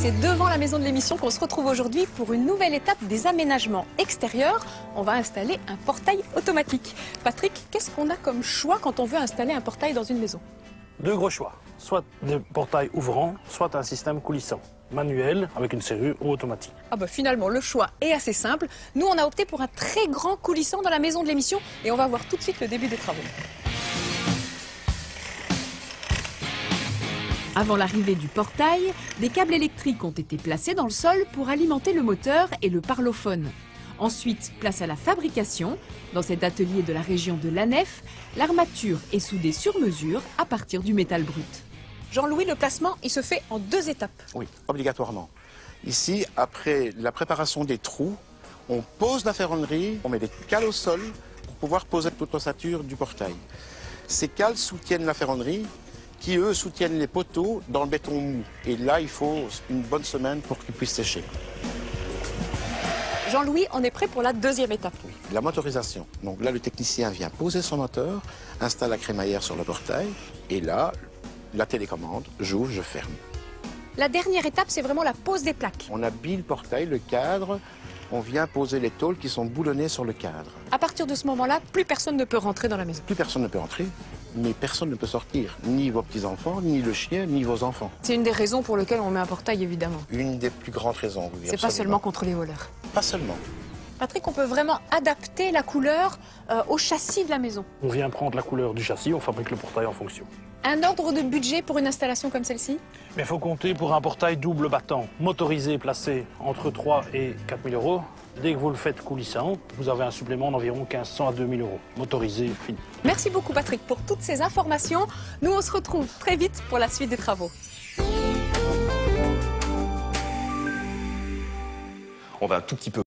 C'est devant la maison de l'émission qu'on se retrouve aujourd'hui pour une nouvelle étape des aménagements extérieurs. On va installer un portail automatique. Patrick, qu'est-ce qu'on a comme choix quand on veut installer un portail dans une maison? Deux gros choix, soit des portails ouvrants, soit un système coulissant, manuel avec une serrure ou automatique. Ah bah finalement, le choix est assez simple. Nous, on a opté pour un très grand coulissant dans la maison de l'émission et on va voir tout de suite le début des travaux. Avant l'arrivée du portail, des câbles électriques ont été placés dans le sol pour alimenter le moteur et le parlophone. Ensuite, place à la fabrication. Dans cet atelier de la région de Lanef, l'armature est soudée sur mesure à partir du métal brut. Jean-Louis, le placement, il se fait en deux étapes. Oui, obligatoirement. Ici, après la préparation des trous, on pose la ferronnerie, on met des cales au sol pour pouvoir poser toute l'ossature du portail. Ces cales soutiennent la ferronnerie, qui eux soutiennent les poteaux dans le béton mou. Et là, il faut une bonne semaine pour qu'ils puissent sécher. Jean-Louis, on est prêt pour la deuxième étape. Oui, la motorisation. Donc là, le technicien vient poser son moteur, installe la crémaillère sur le portail, et là, la télécommande, j'ouvre, je ferme. La dernière étape, c'est vraiment la pose des plaques. On habille le portail, le cadre, on vient poser les tôles qui sont boulonnées sur le cadre. À partir de ce moment-là, plus personne ne peut rentrer dans la maison. Plus personne ne peut entrer, mais personne ne peut sortir. Ni vos petits-enfants, ni le chien, ni vos enfants. C'est une des raisons pour lesquelles on met un portail, évidemment. Une des plus grandes raisons, oui. C'est pas seulement contre les voleurs. Pas seulement. Patrick, on peut vraiment adapter la couleur au châssis de la maison. On vient prendre la couleur du châssis, on fabrique le portail en fonction. Un ordre de budget pour une installation comme celle-ci? Mais il faut compter pour un portail double battant, motorisé, placé entre 3 et 4 000 euros. Dès que vous le faites coulissant, vous avez un supplément d'environ 1 500 à 2 000 euros. Motorisé, fini. Merci beaucoup Patrick pour toutes ces informations. Nous, on se retrouve très vite pour la suite des travaux. On va un tout petit peu